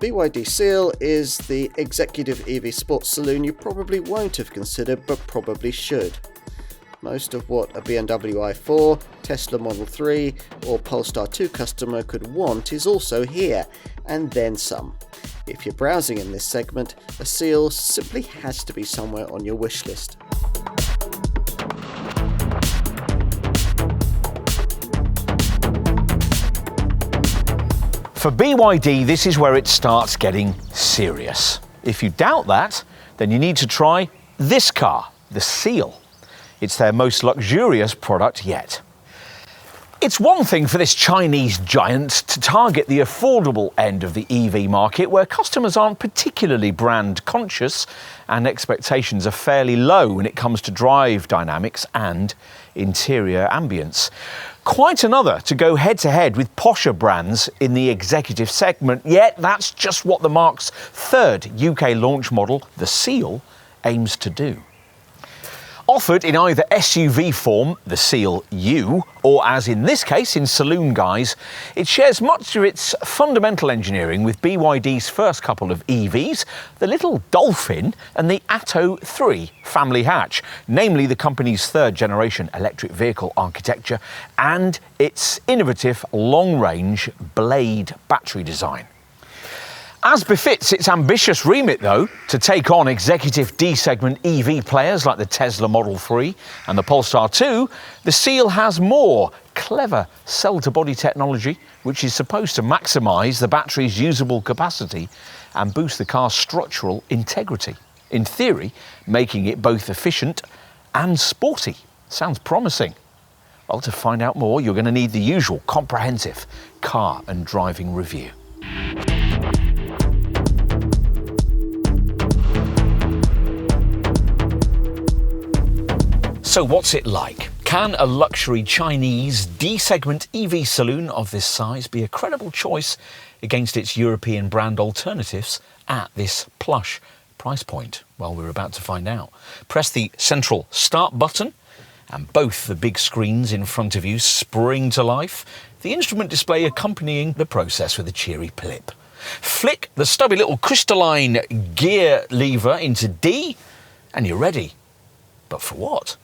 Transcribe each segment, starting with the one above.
BYD Seal is the executive EV sports saloon you probably won't have considered but probably should. Most of what a BMW i4, Tesla Model 3 or Polestar 2 customer could want is also here, and then some. If you're browsing in this segment, a Seal simply has to be somewhere on your wish list. For BYD, this is where it starts getting serious. If you doubt that, then you need to try this car, the Seal. It's their most luxurious product yet. It's one thing for this Chinese giant to target the affordable end of the EV market, where customers aren't particularly brand conscious and expectations are fairly low when it comes to drive dynamics and interior ambience. Quite another to go head-to-head with posher brands in the executive segment, yet that's just what the marque's third UK launch model, the Seal, aims to do. Offered in either SUV form, the Seal U, or as in this case, in saloon guise, it shares much of its fundamental engineering with BYD's first couple of EVs, the little Dolphin and the Atto 3 family hatch, namely the company's third-generation electric vehicle architecture and its innovative long-range Blade battery design. As befits its ambitious remit, though, to take on executive D-segment EV players like the Tesla Model 3 and the Polestar 2, the Seal has more clever cell-to-body technology, which is supposed to maximise the battery's usable capacity and boost the car's structural integrity. In theory, making it both efficient and sporty. Sounds promising. Well, to find out more, you're going to need the usual comprehensive car and driving review. So what's it like? Can a luxury Chinese D-segment EV saloon of this size be a credible choice against its European brand alternatives at this plush price point? Well, we're about to find out. Press the central start button and both the big screens in front of you spring to life, the instrument display accompanying the process with a cheery blip. Flick the stubby little crystalline gear lever into D and you're ready. But for what?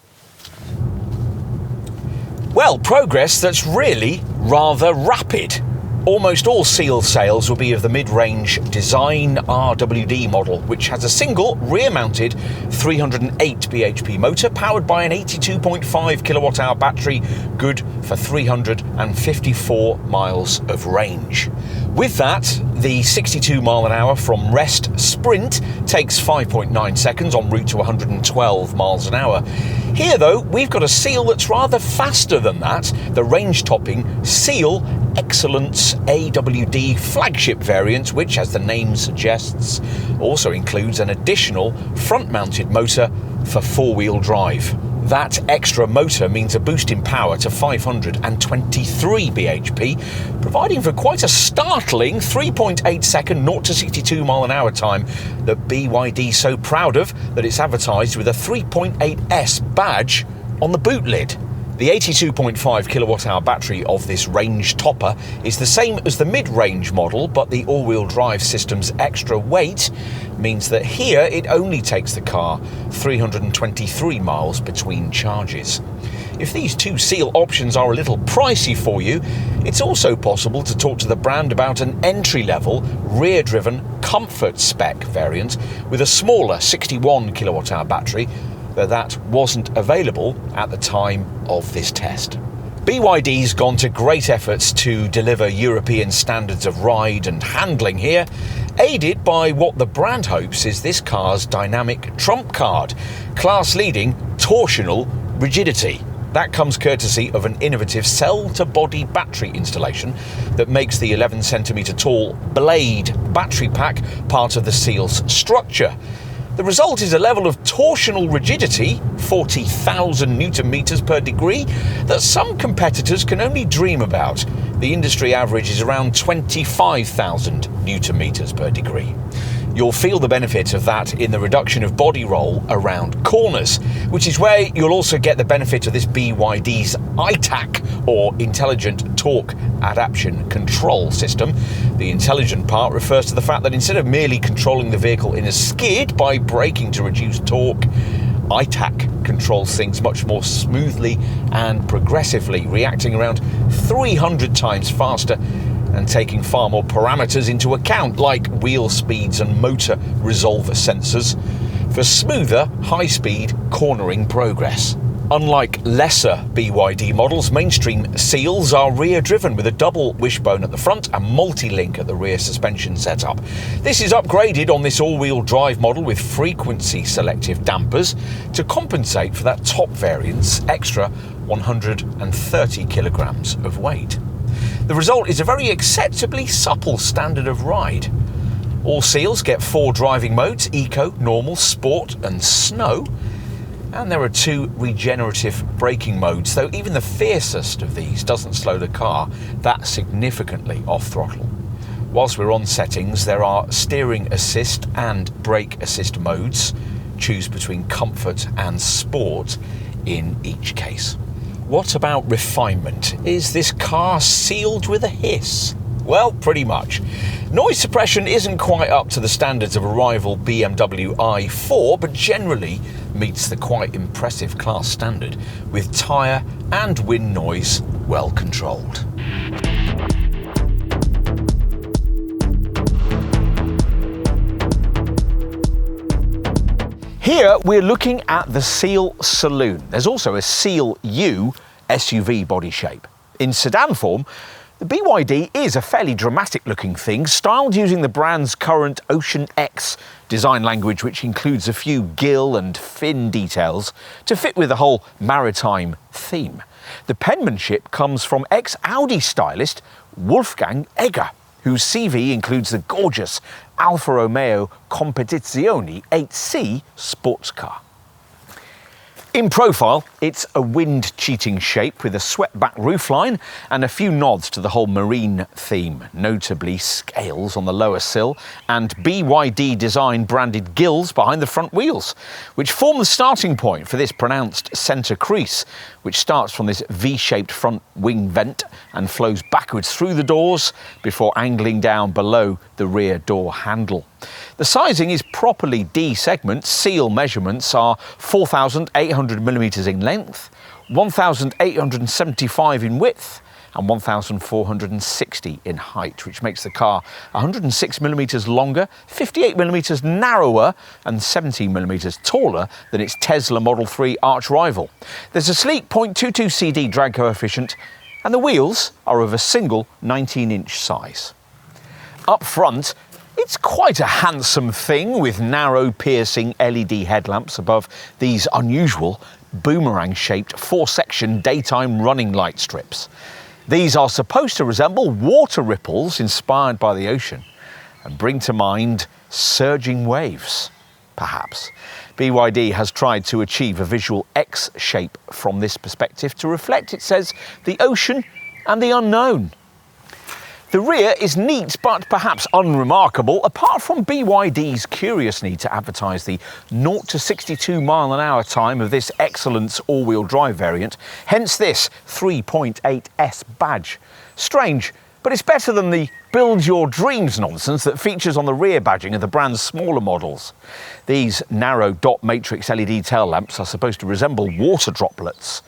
Well, progress that's really rather rapid. Almost all Seal sales will be of the mid-range design RWD model, which has a single rear-mounted 308 bhp motor powered by an 82.5 kilowatt-hour battery, good for 354 miles of range. With that, the 62 mile an hour from rest sprint takes 5.9 seconds en route to 112 miles an hour. Here, though, we've got a Seal that's rather faster than that, the range-topping Seal Excellence AWD flagship variant, which, as the name suggests, also includes an additional front-mounted motor for four-wheel drive. That extra motor means a boost in power to 523 bhp, providing for quite a startling 3.8 second 0 to 62 mile an hour time that BYD's so proud of that it's advertised with a 3.8S badge on the boot lid. The 82.5 kilowatt-hour battery of this range topper is the same as the mid-range model, but the all-wheel drive system's extra weight means that here it only takes the car 323 miles between charges. If these two Seal options are a little pricey for you, it's also possible to talk to the brand about an entry-level, rear-driven comfort spec variant with a smaller 61 kilowatt-hour battery, though that wasn't available at the time of this test. BYD's gone to great efforts to deliver European standards of ride and handling here, aided by what the brand hopes is this car's dynamic trump card, class-leading torsional rigidity. That comes courtesy of an innovative cell-to-body battery installation that makes the 11cm tall Blade battery pack part of the Seal's structure. The result is a level of torsional rigidity, 40,000 newton meters per degree, that some competitors can only dream about. The industry average is around 25,000 newton meters per degree. you'll feel the benefit of that in the reduction of body roll around corners, which is where you'll also get the benefit of this BYD's ITAC, or Intelligent Torque Adaptation Control System. The intelligent part refers to the fact that instead of merely controlling the vehicle in a skid by braking to reduce torque, ITAC controls things much more smoothly and progressively, reacting around 300 times faster and taking far more parameters into account, like wheel speeds and motor resolver sensors, for smoother, high-speed cornering progress. Unlike lesser BYD models, mainstream Seals are rear-driven with a double wishbone at the front and multi-link at the rear suspension setup. This is upgraded on this all-wheel drive model with frequency-selective dampers to compensate for that top variant's extra 130 kilograms of weight. The result is a very acceptably supple standard of ride. All Seals get 4 driving modes: Eco, Normal, Sport and Snow. And there are 2 regenerative braking modes, though even the fiercest of these doesn't slow the car that significantly off throttle. Whilst we're on settings, there are steering assist and brake assist modes. Choose between comfort and sport in each case. What about refinement? Is this car sealed with a hiss? Well, pretty much. Noise suppression isn't quite up to the standards of a rival BMW i4, but generally meets the quite impressive class standard, with tyre and wind noise well controlled. Here we're looking at the Seal Saloon. There's also a Seal U SUV body shape. In sedan form, the BYD is a fairly dramatic looking thing, styled using the brand's current Ocean X design language, which includes a few gill and fin details to fit with the whole maritime theme. The penmanship comes from ex-Audi stylist Wolfgang Egger, whose CV includes the gorgeous Alfa Romeo Competizione 8C sports car. In profile, it's a wind-cheating shape with a swept-back roofline and a few nods to the whole marine theme, notably scales on the lower sill and BYD design branded gills behind the front wheels, which form the starting point for this pronounced centre crease, which starts from this V-shaped front wing vent and flows backwards through the doors before angling down below the rear door handle. The sizing is properly D-segment. Seal measurements are 4,800mm in length, 1,875 in width and 1,460 in height, which makes the car 106mm longer, 58mm narrower and 17mm taller than its Tesla Model 3 arch rival. There's a sleek 0.22 CD drag coefficient and the wheels are of a single 19-inch size. Up front, it's quite a handsome thing with narrow piercing LED headlamps above these unusual boomerang-shaped 4-section daytime running light strips. These are supposed to resemble water ripples inspired by the ocean and bring to mind surging waves, perhaps. BYD has tried to achieve a visual X shape from this perspective to reflect, it says, the ocean and the unknown. The rear is neat but perhaps unremarkable, apart from BYD's curious need to advertise the 0 to 62 mile an hour time of this excellence all-wheel drive variant, hence this 3.8S badge. Strange, but it's better than the build your dreams nonsense that features on the rear badging of the brand's smaller models. These narrow dot matrix LED tail lamps are supposed to resemble water droplets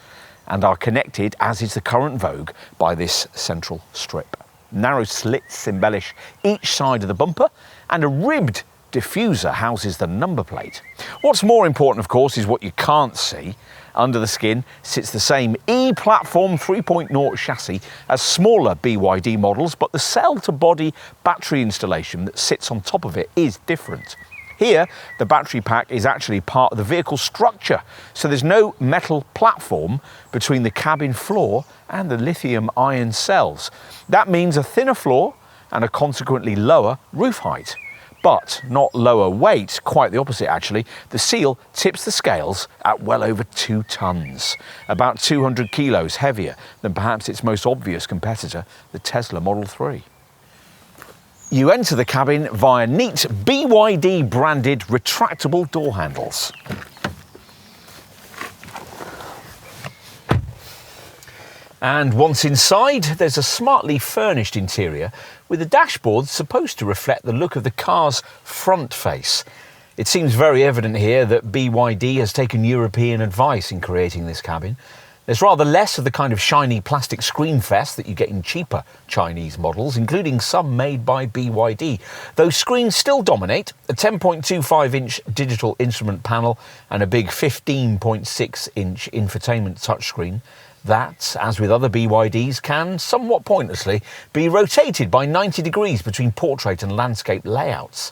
and are connected, as is the current vogue, by this central strip. Narrow slits embellish each side of the bumper and a ribbed diffuser houses the number plate. What's more important, of course, is what you can't see. Under the skin sits the same E-Platform 3.0 chassis as smaller BYD models, but the cell-to-body battery installation that sits on top of it is different. Here, the battery pack is actually part of the vehicle structure, so there's no metal platform between the cabin floor and the lithium-ion cells. That means a thinner floor and a consequently lower roof height. But not lower weight, quite the opposite actually. The Seal tips the scales at well over 2 tons, about 200 kilos heavier than perhaps its most obvious competitor, the Tesla Model 3. You enter the cabin via neat BYD branded retractable door handles. And once inside, there's a smartly furnished interior with the dashboard supposed to reflect the look of the car's front face. It seems very evident here that BYD has taken European advice in creating this cabin. There's rather less of the kind of shiny plastic screen fest that you get in cheaper Chinese models, including some made by BYD. Though screens still dominate, a 10.25-inch digital instrument panel and a big 15.6-inch infotainment touchscreen that, as with other BYDs, can, somewhat pointlessly, be rotated by 90 degrees between portrait and landscape layouts.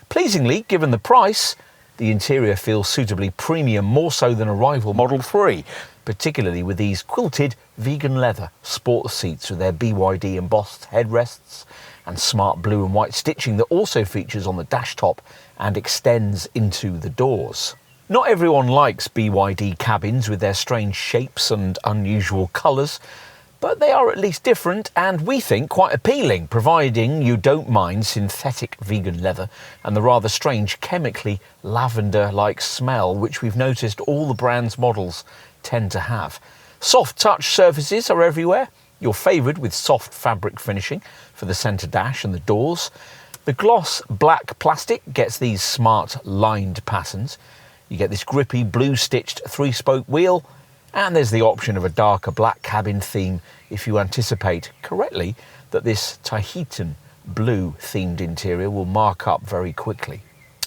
Pleasingly, given the price, the interior feels suitably premium, more so than a rival Model 3, particularly with these quilted vegan leather sports seats with their BYD embossed headrests and smart blue and white stitching that also features on the dash top and extends into the doors. Not everyone likes BYD cabins with their strange shapes and unusual colours, but they are at least different and, we think, quite appealing, providing you don't mind synthetic vegan leather and the rather strange chemically lavender-like smell which we've noticed all the brand's models tend to have. Soft touch surfaces are everywhere, your favoured with soft fabric finishing for the centre dash and the doors. The gloss black plastic gets these smart lined patterns. You get this grippy blue stitched 3-spoke wheel, and there's the option of a darker black cabin theme if you anticipate correctly that this Tahitian blue themed interior will mark up very quickly.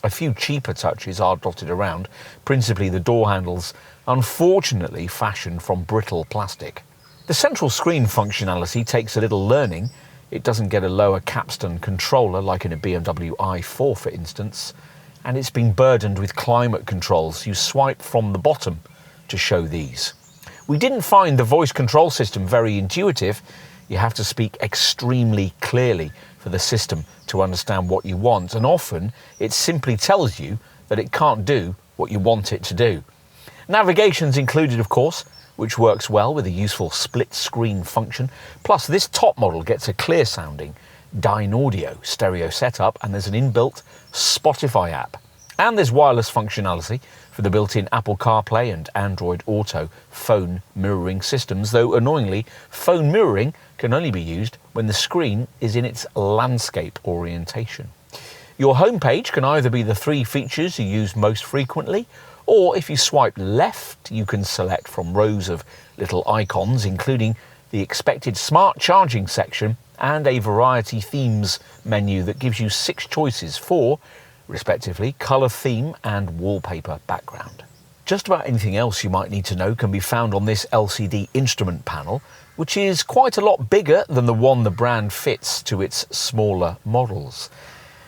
A few cheaper touches are dotted around, principally the door handles, unfortunately fashioned from brittle plastic. The central screen functionality takes a little learning. It doesn't get a lower capstan controller like in a BMW i4 for instance, and it's been burdened with climate controls. You swipe from the bottom to show these. We didn't find the voice control system very intuitive. You have to speak extremely clearly for the system to understand what you want, and often it simply tells you that it can't do what you want it to do. Navigation's included, of course, which works well with a useful split screen function. Plus, this top model gets a clear sounding Dyn Audio stereo setup, and there's an inbuilt Spotify app. And there's wireless functionality for the built-in Apple CarPlay and Android Auto phone mirroring systems, though annoyingly, phone mirroring can only be used when the screen is in its landscape orientation. Your homepage can either be the 3 features you use most frequently, or if you swipe left, you can select from rows of little icons, including the expected smart charging section and a variety themes menu that gives you 6 choices for, respectively, colour theme and wallpaper background. Just about anything else you might need to know can be found on this LCD instrument panel, which is quite a lot bigger than the one the brand fits to its smaller models.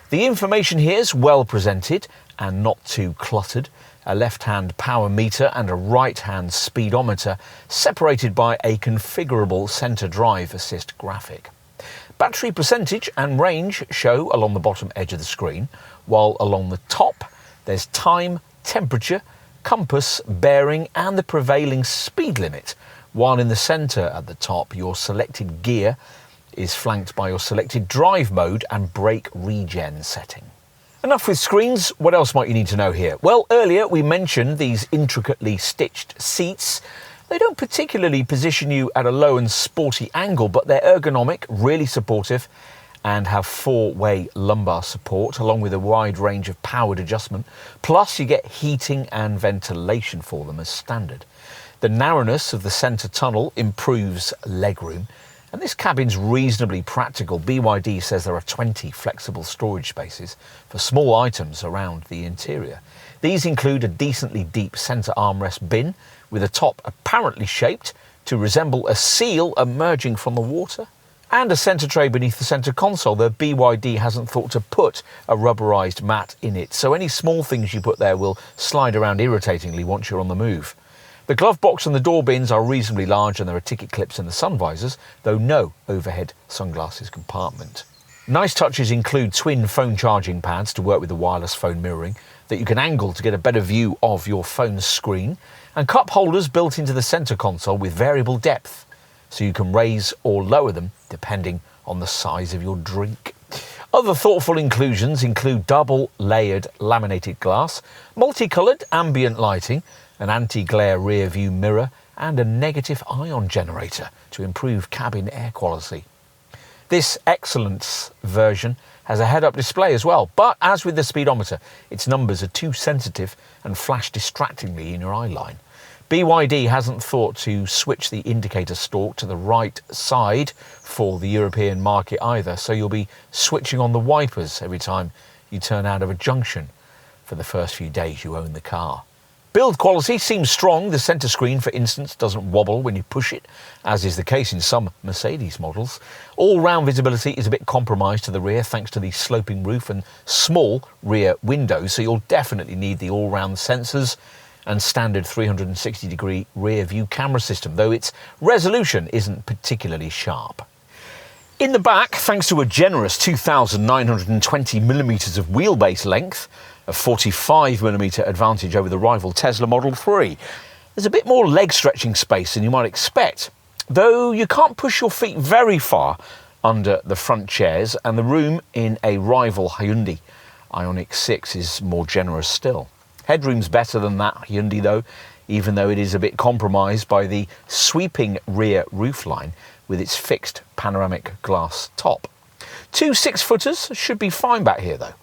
The information here is well presented and not too cluttered. A left-hand power meter and a right-hand speedometer separated by a configurable centre drive assist graphic. Battery percentage and range show along the bottom edge of the screen, while along the top there's time, temperature, compass, bearing and the prevailing speed limit, while in the centre at the top your selected gear is flanked by your selected drive mode and brake regen setting. Enough with screens, what else might you need to know here? Well, earlier we mentioned these intricately stitched seats. They don't particularly position you at a low and sporty angle, but they're ergonomic, really supportive, and have 4-way lumbar support, along with a wide range of powered adjustment. Plus, you get heating and ventilation for them as standard. The narrowness of the centre tunnel improves legroom, and this cabin's reasonably practical. BYD says there are 20 flexible storage spaces for small items around the interior. These include a decently deep centre armrest bin, with a top apparently shaped to resemble a seal emerging from the water, and a centre tray beneath the centre console, though BYD hasn't thought to put a rubberised mat in it, so any small things you put there will slide around irritatingly once you're on the move. The glove box and the door bins are reasonably large, and there are ticket clips in the sun visors, though no overhead sunglasses compartment. Nice touches include twin phone charging pads to work with the wireless phone mirroring that you can angle to get a better view of your phone's screen, and cup holders built into the centre console with variable depth, so you can raise or lower them depending on the size of your drink. Other thoughtful inclusions include double layered laminated glass, multicoloured ambient lighting, an anti-glare rear view mirror and a negative ion generator to improve cabin air quality. This Excellence version has a head-up display as well, but as with the speedometer, its numbers are too sensitive and flash distractingly in your eye line. BYD hasn't thought to switch the indicator stalk to the right side for the European market either, so you'll be switching on the wipers every time you turn out of a junction for the first few days you own the car. Build quality seems strong. The centre screen, for instance, doesn't wobble when you push it, as is the case in some Mercedes models. All-round visibility is a bit compromised to the rear thanks to the sloping roof and small rear windows, so you'll definitely need the all-round sensors and standard 360-degree rear view camera system, though its resolution isn't particularly sharp. In the back, thanks to a generous 2,920mm of wheelbase length, a 45mm advantage over the rival Tesla Model 3, there's a bit more leg stretching space than you might expect, though you can't push your feet very far under the front chairs, and the room in a rival Hyundai Ioniq 6 is more generous still. Headroom's better than that Hyundai though, even though it is a bit compromised by the sweeping rear roofline with its fixed panoramic glass top. Two 6-footers should be fine back here though.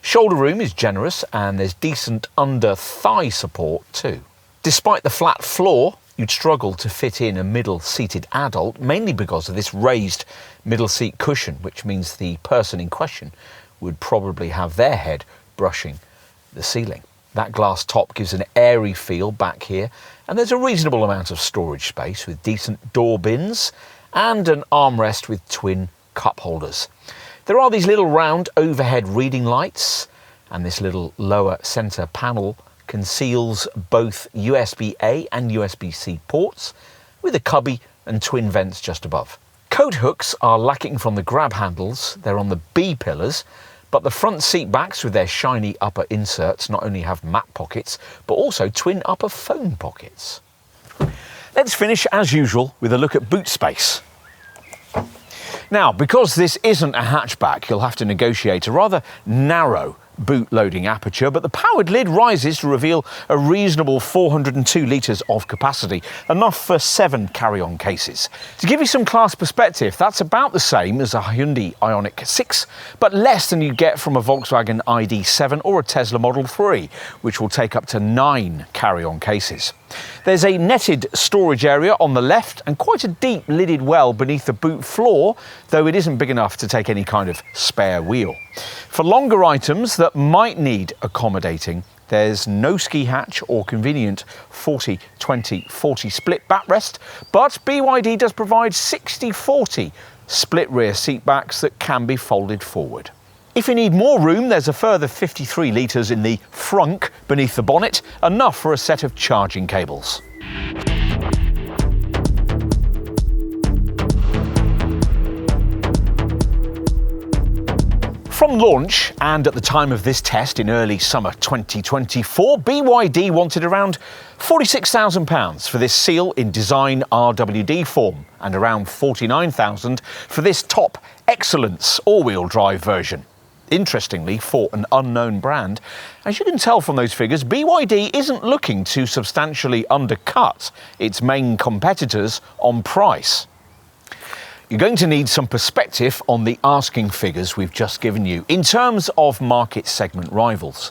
Shoulder room is generous and there's decent under-thigh support too. Despite the flat floor, you'd struggle to fit in a middle-seated adult, mainly because of this raised middle seat cushion, which means the person in question would probably have their head brushing the ceiling. That glass top gives an airy feel back here, and there's a reasonable amount of storage space with decent door bins and an armrest with twin cup holders. There are these little round overhead reading lights, and this little lower centre panel conceals both USB-A and USB-C ports with a cubby and twin vents just above. Coat hooks are lacking from the grab handles, they're on the B pillars, but the front seat backs with their shiny upper inserts not only have map pockets, but also twin upper phone pockets. Let's finish as usual with a look at boot space. Now, because this isn't a hatchback, you'll have to negotiate a rather narrow boot loading aperture, but the powered lid rises to reveal a reasonable 402 litres of capacity, enough for 7 carry-on cases. To give you some class perspective, that's about the same as a Hyundai Ioniq 6, but less than you get from a Volkswagen ID.7 or a Tesla Model 3, which will take up to 9 carry-on cases. There's a netted storage area on the left and quite a deep lidded well beneath the boot floor, though it isn't big enough to take any kind of spare wheel. For longer items that might need accommodating, there's no ski hatch or convenient 40-20-40 split backrest, but BYD does provide 60-40 split rear seat backs that can be folded forward. If you need more room, there's a further 53 litres in the frunk beneath the bonnet, enough for a set of charging cables. From launch, and at the time of this test in early summer 2024, BYD wanted around £46,000 for this Seal in design RWD form, and around £49,000 for this top Excellence all-wheel drive version. Interestingly, for an unknown brand, as you can tell from those figures, BYD isn't looking to substantially undercut its main competitors on price. You're going to need some perspective on the asking figures we've just given you in terms of market segment rivals.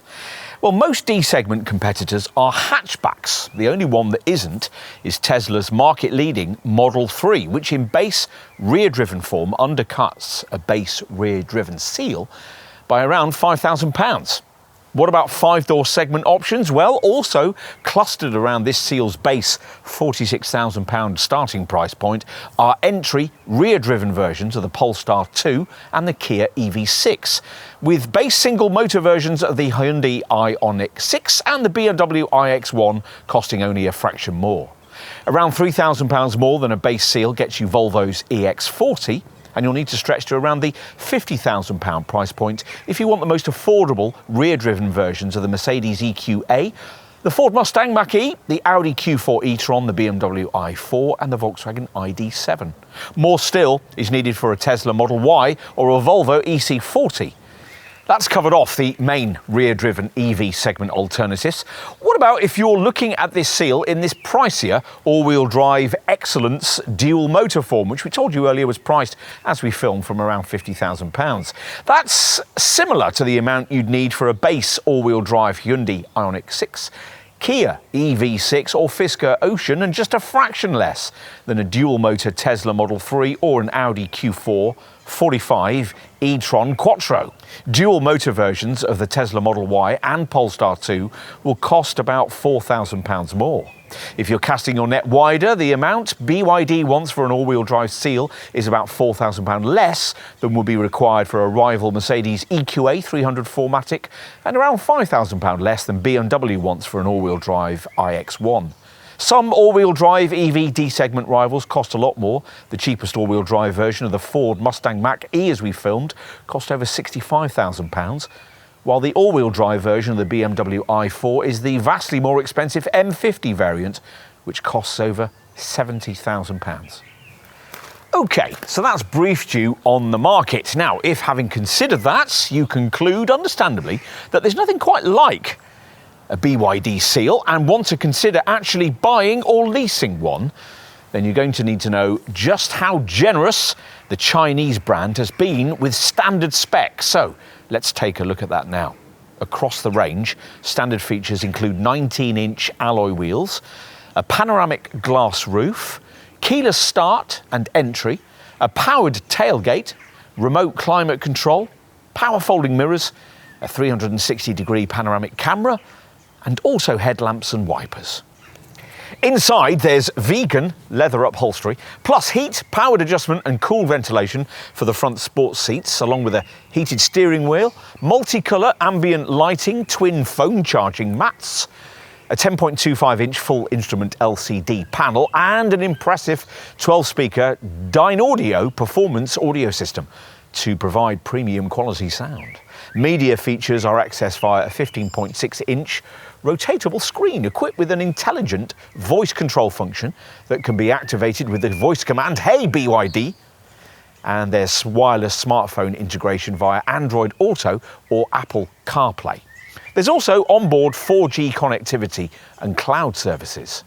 Well, most D-segment competitors are hatchbacks. The only one that isn't is Tesla's market-leading Model 3, which in base rear-driven form undercuts a base rear-driven Seal by around £5,000. What about 5-door segment options? Well, also clustered around this Seal's base £46,000 starting price point are entry rear-driven versions of the Polestar 2 and the Kia EV6, with base single-motor versions of the Hyundai Ioniq 6 and the BMW iX1 costing only a fraction more. Around £3,000 more than a base Seal gets you Volvo's EX40, and you'll need to stretch to around the £50,000 price point if you want the most affordable rear-driven versions of the Mercedes EQA, The Ford Mustang Mach-E, the Audi Q4 e-tron, the BMW i4 and the Volkswagen ID7. More still is needed for a Tesla Model Y or a Volvo EC40. That's covered off the main rear-driven EV segment alternatives. What about if you're looking at this Seal in this pricier all-wheel drive excellence dual motor form, which we told you earlier was priced, as we filmed, from around £50,000. That's similar to the amount you'd need for a base all-wheel drive Hyundai Ioniq 6, Kia EV6 or Fisker Ocean, and just a fraction less than a dual-motor Tesla Model 3 or an Audi Q4 45 e-tron Quattro. Dual motor versions of the Tesla Model Y and Polestar 2 will cost about £4,000 more. If you're casting your net wider, the amount BYD wants for an all-wheel drive Seal is about £4,000 less than would be required for a rival Mercedes EQA 300 4MATIC and around £5,000 less than BMW wants for an all-wheel drive iX1. Some all-wheel drive EV D-segment rivals cost a lot more. The cheapest all-wheel drive version of the Ford Mustang Mach-E, as we filmed, cost over £65,000, while the all-wheel drive version of the BMW i4 is the vastly more expensive M50 variant, which costs over £70,000. OK, so that's briefed you on the market. Now, if having considered that, you conclude, understandably, that there's nothing quite like a BYD Seal and want to consider actually buying or leasing one, then you're going to need to know just how generous the Chinese brand has been with standard specs. So let's take a look at that now. Across the range, standard features include 19-inch alloy wheels, a panoramic glass roof, keyless start and entry, a powered tailgate, remote climate control, power folding mirrors, a 360-degree panoramic camera, and also headlamps and wipers. Inside, there's vegan leather upholstery, plus heat, powered adjustment and cool ventilation for the front sports seats, along with a heated steering wheel, multicolour ambient lighting, twin phone charging mats, a 10.25-inch full instrument LCD panel, and an impressive 12-speaker Dynaudio performance audio system to provide premium quality sound. Media features are accessed via a 15.6-inch rotatable screen equipped with an intelligent voice control function that can be activated with the voice command, "Hey BYD," and there's wireless smartphone integration via Android Auto or Apple CarPlay. There's also onboard 4G connectivity and cloud services.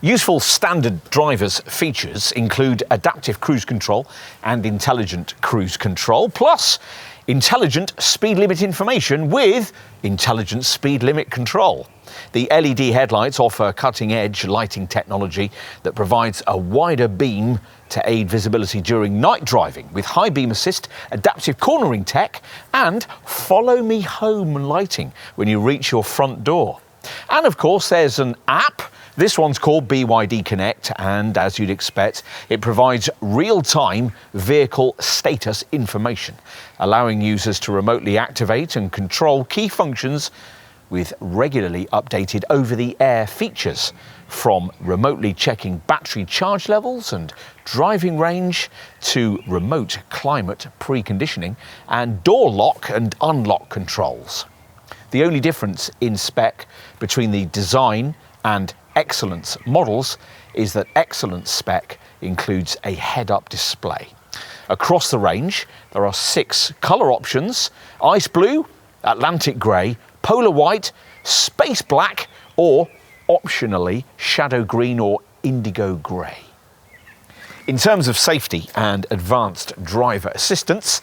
Useful standard driver's features include adaptive cruise control and intelligent cruise control, plus intelligent speed limit information with intelligent speed limit control. The LED headlights offer cutting-edge lighting technology that provides a wider beam to aid visibility during night driving, with high beam assist, adaptive cornering tech, and follow me home lighting when you reach your front door. And of course, there's an app. This one's called BYD Connect, and as you'd expect, it provides real-time vehicle status information, allowing users to remotely activate and control key functions with regularly updated over-the-air features, from remotely checking battery charge levels and driving range to remote climate preconditioning and door lock and unlock controls. The only difference in spec between the design and Excellence models is that Excellence spec includes a head-up display. Across the range, there are 6 colour options: ice blue, Atlantic grey, polar white, space black, or optionally shadow green or indigo grey. In terms of safety and advanced driver assistance,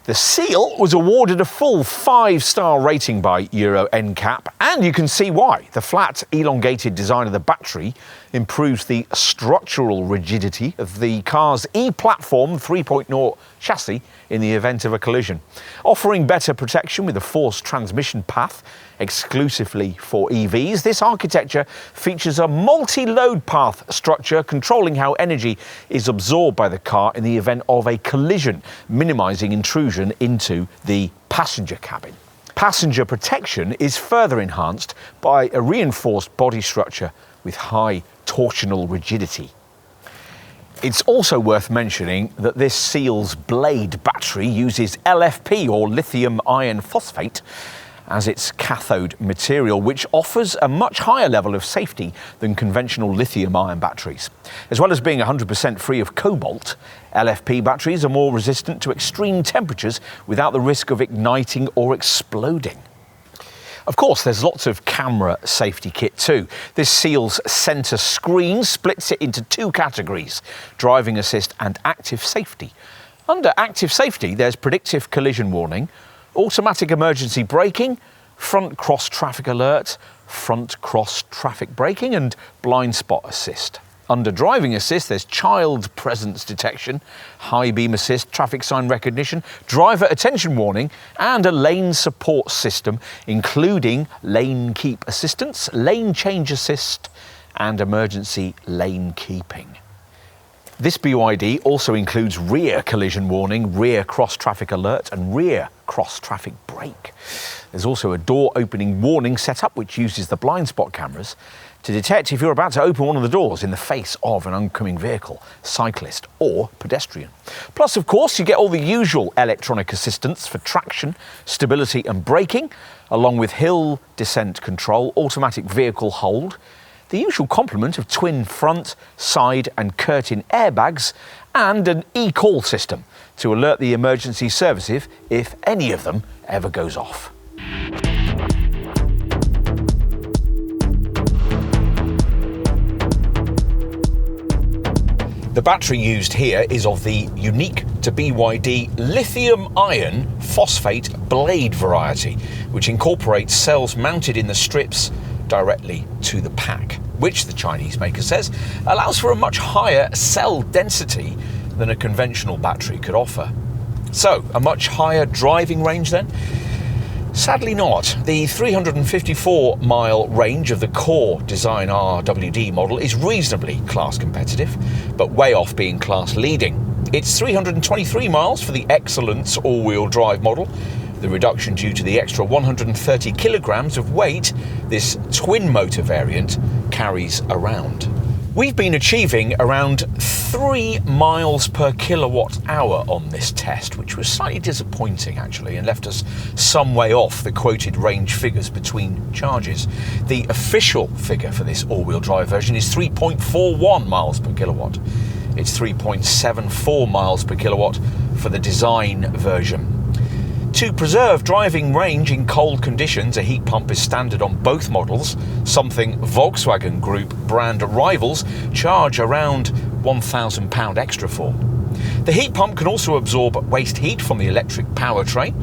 the Seal was awarded a full 5-star rating by Euro NCAP, and you can see why. The flat, elongated design of the battery improves the structural rigidity of the car's E-Platform 3.0 chassis in the event of a collision, offering better protection with a forced transmission path exclusively for EVs. This architecture features a multi-load path structure controlling how energy is absorbed by the car in the event of a collision, minimising intrusion into the passenger cabin. Passenger protection is further enhanced by a reinforced body structure with high torsional rigidity. It's also worth mentioning that this Seal's Blade battery uses LFP, or lithium iron phosphate, as its cathode material, which offers a much higher level of safety than conventional lithium-ion batteries. As well as being 100% free of cobalt, LFP batteries are more resistant to extreme temperatures without the risk of igniting or exploding. Of course, there's lots of camera safety kit too. This Seal's centre screen splits it into two categories: driving assist and active safety. Under active safety, there's predictive collision warning, automatic emergency braking, front cross traffic alert, front cross traffic braking, and blind spot assist. Under driving assist, there's child presence detection, high beam assist, traffic sign recognition, driver attention warning, and a lane support system, including lane keep assistance, lane change assist, and emergency lane keeping. This BYD also includes rear collision warning, rear cross traffic alert, and rear cross traffic brake. There's also a door opening warning setup which uses the blind spot cameras to detect if you're about to open one of the doors in the face of an oncoming vehicle, cyclist or pedestrian. Plus, of course, you get all the usual electronic assistance for traction, stability and braking, along with hill descent control, automatic vehicle hold, the usual complement of twin front, side and curtain airbags, and an e-call system to alert the emergency services if any of them ever goes off. The battery used here is of the unique to BYD lithium-ion phosphate blade variety, which incorporates cells mounted in the strips directly to the pack, which the Chinese maker says allows for a much higher cell density than a conventional battery could offer. So, a much higher driving range then? Sadly not. The 354-mile range of the core design RWD model is reasonably class competitive, but way off being class leading. It's 323 miles for the Excellence all-wheel drive model, the reduction due to the extra 130 kilograms of weight this twin motor variant carries around. We've been achieving around 3 miles per kilowatt hour on this test, which was slightly disappointing actually and left us some way off the quoted range figures between charges. The official figure for this all-wheel drive version is 3.41 miles per kilowatt. It's 3.74 miles per kilowatt for the design version. To preserve driving range in cold conditions, a heat pump is standard on both models, something Volkswagen Group brand rivals charge around £1,000 extra for. The heat pump can also absorb waste heat from the electric powertrain,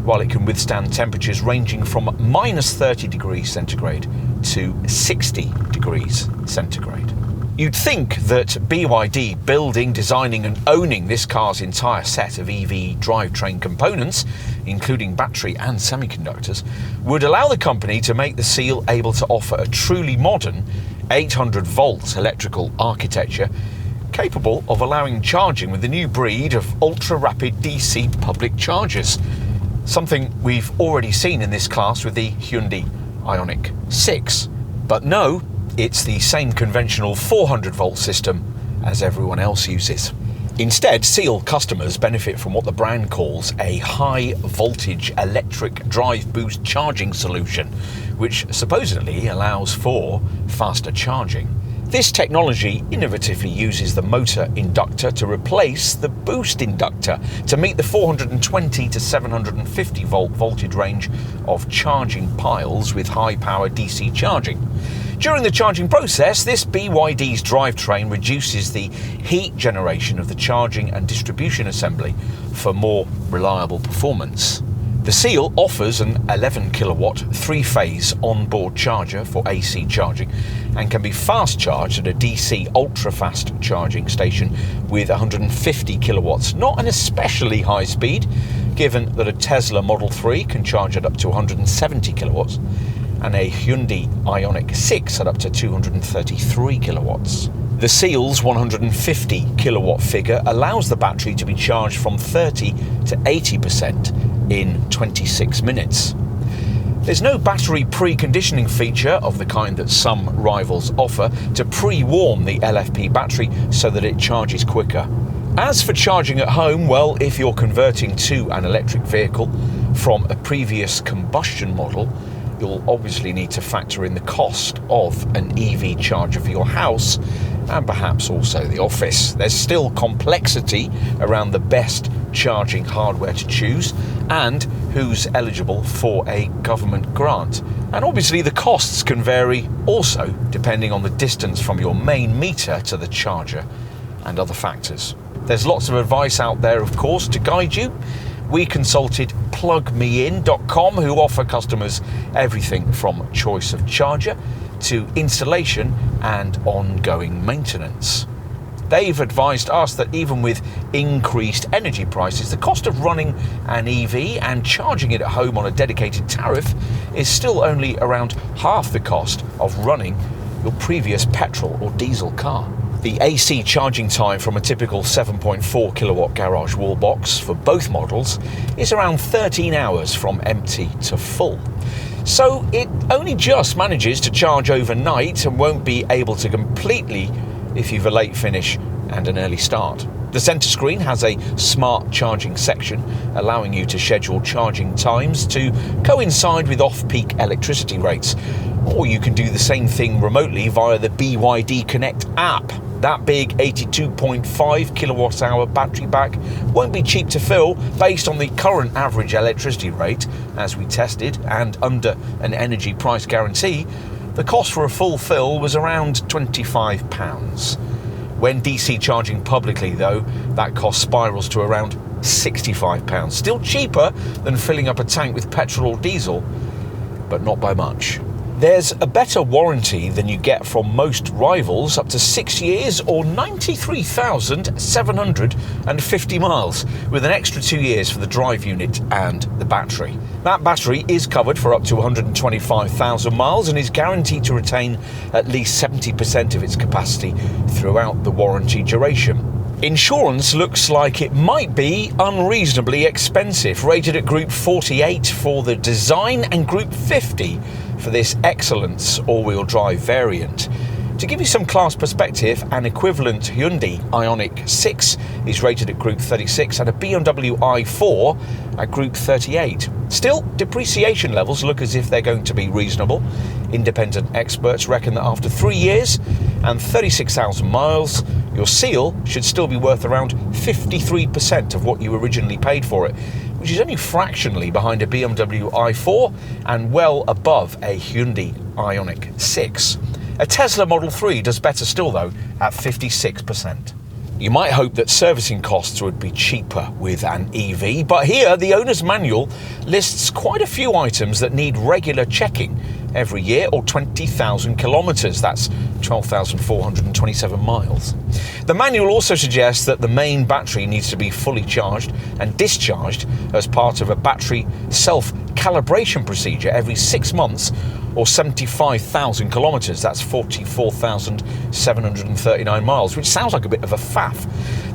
while it can withstand temperatures ranging from minus 30 degrees centigrade to 60 degrees centigrade. You'd think that BYD building, designing and owning this car's entire set of EV drivetrain components, including battery and semiconductors, would allow the company to make the Seal able to offer a truly modern 800 volt electrical architecture capable of allowing charging with the new breed of ultra-rapid DC public chargers, something we've already seen in this class with the Hyundai Ioniq 6. But no, it's the same conventional 400 volt system as everyone else uses. Instead, Seal customers benefit from what the brand calls a high voltage electric drive boost charging solution, which supposedly allows for faster charging. This technology innovatively uses the motor inductor to replace the boost inductor to meet the 420 to 750 volt voltage range of charging piles with high power DC charging. During the charging process, this BYD's drivetrain reduces the heat generation of the charging and distribution assembly for more reliable performance. The Seal offers an 11 kilowatt 3-phase onboard charger for AC charging and can be fast charged at a DC ultra-fast charging station with 150 kilowatts, not an especially high speed, given that a Tesla Model 3 can charge at up to 170 kilowatts and a Hyundai Ioniq 6 at up to 233 kilowatts. The Seal's 150 kilowatt figure allows the battery to be charged from 30 to 80% in 26 minutes. There's no battery preconditioning feature of the kind that some rivals offer to pre-warm the LFP battery so that it charges quicker. As for charging at home, well, if you're converting to an electric vehicle from a previous combustion model, you'll obviously need to factor in the cost of an EV charger for your house and perhaps also the office. There's still complexity around the best charging hardware to choose and who's eligible for a government grant. And obviously the costs can vary also depending on the distance from your main meter to the charger and other factors. There's lots of advice out there, of course, to guide you. We consulted plugmein.com, who offer customers everything from choice of charger to installation and ongoing maintenance. They've advised us that even with increased energy prices, the cost of running an EV and charging it at home on a dedicated tariff is still only around half the cost of running your previous petrol or diesel car. The AC charging time from a typical 7.4 kilowatt garage wall box for both models is around 13 hours from empty to full. So it only just manages to charge overnight and won't be able to completely if you've a late finish and an early start. The centre screen has a smart charging section, allowing you to schedule charging times to coincide with off-peak electricity rates. Or you can do the same thing remotely via the BYD Connect app. That big 82.5 kilowatt hour battery pack won't be cheap to fill based on the current average electricity rate, as we tested, and under an energy price guarantee. The cost for a full fill was around £25. When DC charging publicly though, that cost spirals to around £65. Still cheaper than filling up a tank with petrol or diesel, but not by much. There's a better warranty than you get from most rivals, up to 6 years or 93,750 miles, with an extra 2 years for the drive unit and the battery. That battery is covered for up to 125,000 miles and is guaranteed to retain at least 70% of its capacity throughout the warranty duration. Insurance looks like it might be unreasonably expensive, rated at Group 48 for the design and Group 50 for this Excellence all-wheel drive variant. To give you some class perspective, an equivalent Hyundai Ioniq 6 is rated at Group 36 and a BMW i4 at Group 38. Still, depreciation levels look as if they're going to be reasonable. Independent experts reckon that after 3 years and 36,000 miles, your Seal should still be worth around 53% of what you originally paid for it, which is only fractionally behind a BMW i4 and well above a Hyundai Ioniq 6. A Tesla Model 3 does better still though, at 56%. You might hope that servicing costs would be cheaper with an EV, but here the owner's manual lists quite a few items that need regular checking every year, or 20,000 kilometres, that's 12,427 miles. The manual also suggests that the main battery needs to be fully charged and discharged as part of a battery self-calibration procedure every 6 months, or 75,000 kilometres, that's 44,739 miles, which sounds like a bit of a faff.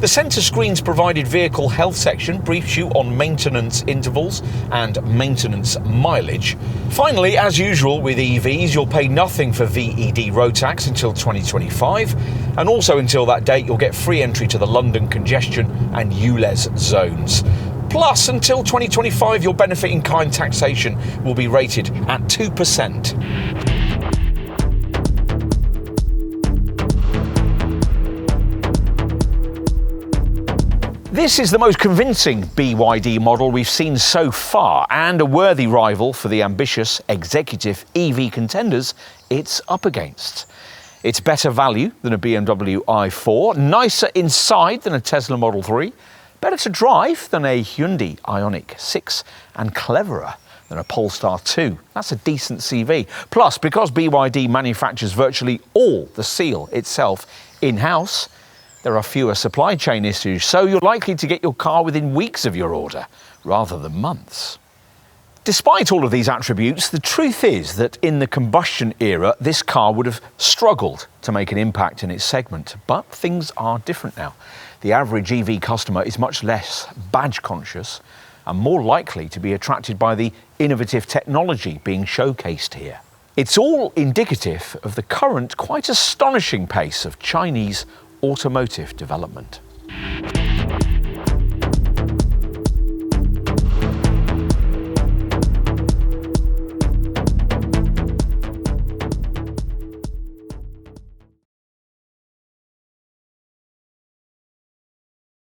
The centre screen's provided vehicle health section briefs you on maintenance intervals and maintenance mileage. Finally, as usual with EVs, you'll pay nothing for VED road tax until 2025, and also until that date you'll get free entry to the London congestion and ULEZ zones. Plus, until 2025, your benefit in kind taxation will be rated at 2%. This is the most convincing BYD model we've seen so far, and a worthy rival for the ambitious executive EV contenders it's up against. It's better value than a BMW i4, nicer inside than a Tesla Model 3, better to drive than a Hyundai Ioniq 6, and cleverer than a Polestar 2. That's a decent CV. Plus, because BYD manufactures virtually all the Seal itself in-house, there are fewer supply chain issues, so you're likely to get your car within weeks of your order, rather than months. Despite all of these attributes, the truth is that in the combustion era, this car would have struggled to make an impact in its segment. But things are different now. The average EV customer is much less badge conscious and more likely to be attracted by the innovative technology being showcased here. It's all indicative of the current quite astonishing pace of Chinese automotive development.